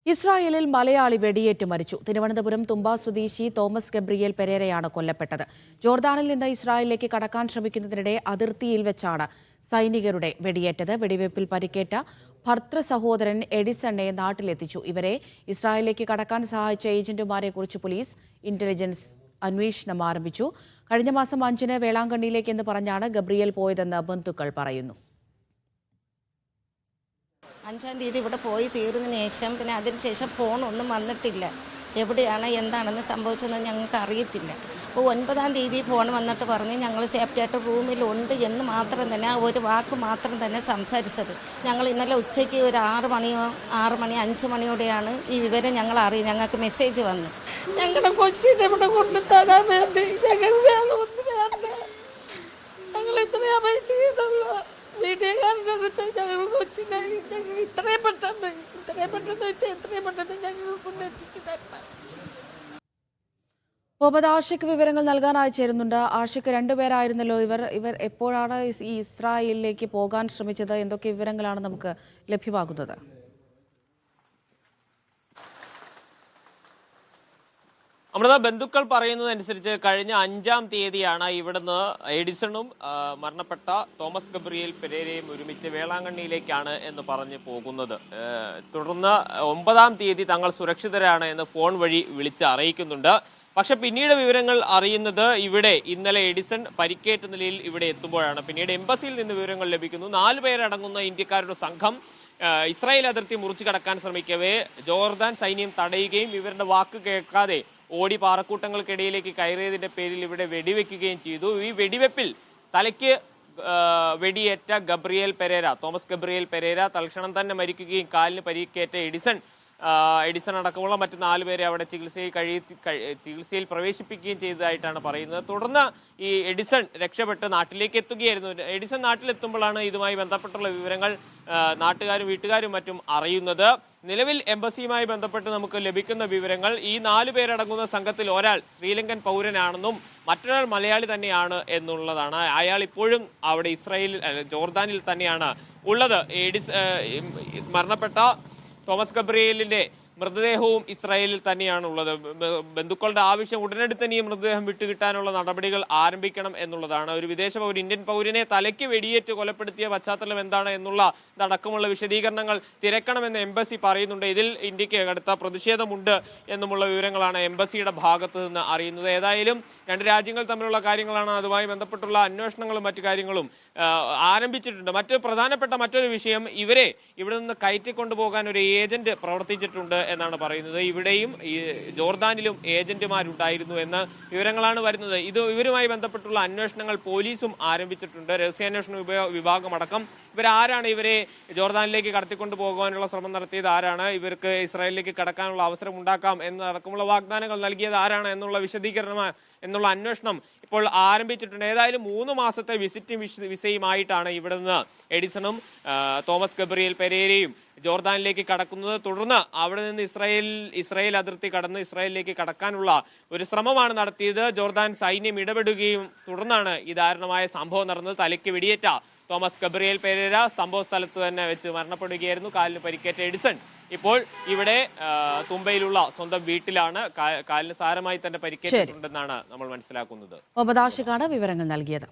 ഇസ്രായേലിൽ മലയാളി വെടിയേറ്റ് മരിച്ചു. തിരുവനന്തപുരം തുമ്പ സ്വദേശി തോമസ് ഗബ്രിയേൽ പെരേരയാണ് കൊല്ലപ്പെട്ടത്. ജോർദാനിൽ നിന്ന് ഇസ്രായേലിലേക്ക് കടക്കാൻ ശ്രമിക്കുന്നതിനിടെ അതിർത്തിയിൽ വെച്ചാണ് സൈനികരുടെ വെടിയേറ്റത്. വെടിവയ്പിൽ പരിക്കേറ്റ ഭർതൃ സഹോദരൻ എഡിസണെ നാട്ടിലെത്തിച്ചു. ഇവരെ ഇസ്രായേലിലേക്ക് കടക്കാൻ സഹായിച്ച ഏജന്റുമാരെക്കുറിച്ച് പോലീസ് ഇന്റലിജൻസ് അന്വേഷണം ആരംഭിച്ചു. കഴിഞ്ഞ മാസം 5-ന് വേളാങ്കണ്ണിയിലേക്കെന്ന് പറഞ്ഞാണ് ഗബ്രിയേൽ പോയതെന്ന് ബന്ധുക്കൾ പറയുന്നു. 5-ാം തീയതി ഇവിടെ പോയി തീർന്നതിന് ശേഷം പിന്നെ അതിനുശേഷം ഫോണൊന്നും വന്നിട്ടില്ല. എവിടെയാണ് എന്താണെന്ന് സംഭവിച്ചതെന്ന് ഞങ്ങൾക്ക് അറിയത്തില്ല. അപ്പോൾ 9-ാം തീയതി ഫോൺ വന്നിട്ട് പറഞ്ഞ് ഞങ്ങൾ സേഫ്റ്റിയായിട്ട് റൂമിലുണ്ട് എന്ന് മാത്രം തന്നെ ഒരു വാക്ക് മാത്രം തന്നെ സംസാരിച്ചത്. ഞങ്ങൾ ഇന്നലെ ഉച്ചയ്ക്ക് ഒരു 6 മണി 5 മണിയോടെയാണ് ഈ വിവരം ഞങ്ങൾ അറിയുന്നത്. ഞങ്ങൾക്ക് മെസ്സേജ് വന്നു. ഞങ്ങളുടെ കൊച്ചിനെ ഇവിടെ കൊണ്ടു തരാൻ വേണ്ടി ഞങ്ങൾക്ക് വേറെ ഒന്നും വേണ്ട, ഞങ്ങൾ ഇത്രയും അപേക്ഷിക്കുന്നല്ല. വീട്ടുകാരുടെ അടുത്ത് ഞങ്ങൾ കൊച്ചിനെ ഇത്രയും പെട്ടെന്ന് വെച്ചാൽ എത്രയും പെട്ടെന്ന് ഞങ്ങൾ കൊണ്ടെത്തിച്ചു തരണം. മുഹമ്മദ് ആഷിഖ് വിവരങ്ങൾ നൽകാനായി ചേരുന്നുണ്ട്. ആഷിഖ്, 2 പേരായിരുന്നല്ലോ ഇവർ എപ്പോഴാണ് ഈ ഇസ്രായേലിലേക്ക് പോകാൻ ശ്രമിച്ചത്? എന്തൊക്കെ വിവരങ്ങളാണ് നമുക്ക് ലഭ്യമാകുന്നത്? അമൃത, ബന്ധുക്കൾ പറയുന്നതനുസരിച്ച് കഴിഞ്ഞ 5-ാം തീയതിയാണ് ഇവിടുന്ന് എഡിസണും മരണപ്പെട്ട തോമസ് ഗബ്രിയേൽ പെരേരയും ഒരുമിച്ച് വേളാങ്കണ്ണിയിലേക്കാണ് എന്ന് പറഞ്ഞ് പോകുന്നത്. തുടർന്ന് 9-ാം തീയതി തങ്ങൾ സുരക്ഷിതരാണ് എന്ന് ഫോൺ വഴി വിളിച്ച് അറിയിക്കുന്നുണ്ട്. പക്ഷെ പിന്നീട് വിവരങ്ങൾ അറിയുന്നത് ഇവിടെ ഇന്നലെ എഡിസൺ പരിക്കേറ്റ നിലയിൽ ഇവിടെ എത്തുമ്പോഴാണ്. പിന്നീട് എംബസിയിൽ നിന്ന് വിവരങ്ങൾ ലഭിക്കുന്നു. 4 പേരടങ്ങുന്ന ഇന്ത്യക്കാരുടെ സംഘം ഇസ്രായേൽ അതിർത്തി മുറിച്ചു കടക്കാൻ ശ്രമിക്കവേ ജോർദാൻ സൈന്യം തടയുകയും ഇവരുടെ വാക്ക് കേൾക്കാതെ ഓടി പാറക്കൂട്ടങ്ങൾക്കിടയിലേക്ക് കയറിയതിന്റെ പേരിൽ ഇവിടെ വെടിവെക്കുകയും ചെയ്തു. ഈ വെടിവെപ്പിൽ തലയ്ക്ക് വെടിയേറ്റ തോമസ് ഗബ്രിയേൽ പെരേര തൽക്ഷണം തന്നെ മരിക്കുകയും കാലിന് പരിക്കേറ്റ എഡിസൺ അടക്കമുള്ള മറ്റ് 4 പേരെ അവിടെ ചികിത്സയിൽ പ്രവേശിപ്പിക്കുകയും ചെയ്തതായിട്ടാണ് പറയുന്നത്. തുടർന്ന് ഈ എഡിസൺ രക്ഷപ്പെട്ട് നാട്ടിലേക്ക് എത്തുകയായിരുന്നു. എഡിസൺ നാട്ടിലെത്തുമ്പോഴാണ് ഇതുമായി ബന്ധപ്പെട്ടുള്ള വിവരങ്ങൾ നാട്ടുകാരും വീട്ടുകാരും മറ്റും അറിയുന്നത്. നിലവിൽ എംബസിയുമായി ബന്ധപ്പെട്ട് നമുക്ക് ലഭിക്കുന്ന വിവരങ്ങൾ ഈ 4 പേരടങ്ങുന്ന സംഘത്തിൽ ഒരാൾ ശ്രീലങ്കൻ പൗരനാണെന്നും മറ്റൊരാൾ മലയാളി തന്നെയാണ് എന്നുള്ളതാണ്. അയാൾ ഇപ്പോഴും അവിടെ ജോർദാനിൽ തന്നെയാണ് ഉള്ളത്. മരണപ്പെട്ട തോമസ് ഗബ്രിയേലിന്റെ മൃതദേഹവും ഇസ്രായേലിൽ തന്നെയാണ് ഉള്ളത്. ബന്ധുക്കളുടെ ആവശ്യം ഉടനടി തന്നെ ഈ മൃതദേഹം വിട്ടുകിട്ടാനുള്ള നടപടികൾ ആരംഭിക്കണം എന്നുള്ളതാണ്. ഒരു വിദേശ ഇന്ത്യൻ പൗരനെ തലയ്ക്ക് വെടിയേറ്റ് കൊലപ്പെടുത്തിയ പശ്ചാത്തലം എന്താണ് അടക്കമുള്ള വിശദീകരണങ്ങൾ തിരക്കണമെന്ന് എംബസി പറയുന്നുണ്ട്. ഇതിൽ ഇന്ത്യക്ക് കടുത്ത പ്രതിഷേധമുണ്ട് എന്നുമുള്ള വിവരങ്ങളാണ് എംബസിയുടെ ഭാഗത്ത് നിന്ന് അറിയുന്നത്. ഏതായാലും 2 രാജ്യങ്ങൾ തമ്മിലുള്ള കാര്യങ്ങളാണ്. അതുമായി ബന്ധപ്പെട്ടുള്ള അന്വേഷണങ്ങളും മറ്റു കാര്യങ്ങളും ആരംഭിച്ചിട്ടുണ്ട്. പ്രധാനപ്പെട്ട മറ്റൊരു വിഷയം, ഇവരെ ഇവിടെ നിന്ന് കയറ്റിക്കൊണ്ടുപോകാൻ ഒരു ഏജന്റ് പ്രവർത്തിച്ചിട്ടുണ്ട് എന്നാണ് പറയുന്നത്. ഇവിടെയും ജോർദാനിലും ഏജന്റുമാരുണ്ടായിരുന്നു എന്ന വിവരങ്ങളാണ് വരുന്നത്. ഇവരുമായി ബന്ധപ്പെട്ടുള്ള അന്വേഷണങ്ങൾ പോലീസും ആരംഭിച്ചിട്ടുണ്ട്. രഹസ്യാന്വേഷണ വിഭാഗമടക്കം ഇവരാരാണ്, ഇവരെ ജോർദാനിലേക്ക് കടത്തിക്കൊണ്ടു പോകാനുള്ള ശ്രമം നടത്തിയത് ആരാണ്, ഇവർക്ക് ഇസ്രായേലിലേക്ക് കടക്കാനുള്ള അവസരം ഉണ്ടാക്കാം എന്നടക്കമുള്ള വാഗ്ദാനങ്ങൾ നൽകിയത് ആരാണ് എന്നുള്ള അന്വേഷണം ഇപ്പോൾ ആരംഭിച്ചിട്ടുണ്ട്. ഏതായാലും 3 മാസത്തെ വിസിറ്റിംഗ് വിസയുമായിട്ടാണ് ഇവിടെ നിന്ന് എഡിസണും തോമസ് ഗബ്രിയേൽ പെരേരയും ജോർദാനിലേക്ക് കടക്കുന്നത്. തുടർന്ന് അവിടെ നിന്ന് ഇസ്രായേൽ അതിർത്തി കടന്ന് ഇസ്രായേലിലേക്ക് കടക്കാനുള്ള ഒരു ശ്രമമാണ് നടത്തിയത്. ജോർദാൻ സൈന്യം ഇടപെടുകയും തുടർന്നാണ് ഈ ദാരുണമായ സംഭവം നടന്നത്. തലയ്ക്ക് വെടിയേറ്റ തോമസ് ഗബ്രിയേൽ പെരേര സംഭവ സ്ഥലത്ത് തന്നെ വെച്ച് മരണപ്പെടുകയായിരുന്നു. കാലിന് പരിക്കേറ്റ എഡിസൺ ഇപ്പോൾ ഇവിടെ തുമ്പയിലുള്ള സ്വന്തം വീട്ടിലാണ്. കാലിന് സാരമായി തന്നെ പരിക്കേറ്റിട്ടുണ്ടെന്നാണ് നമ്മൾ മനസ്സിലാക്കുന്നത്. മുഹമ്മദ് ആഷിഖാണ് വിവരങ്ങൾ നൽകിയത്.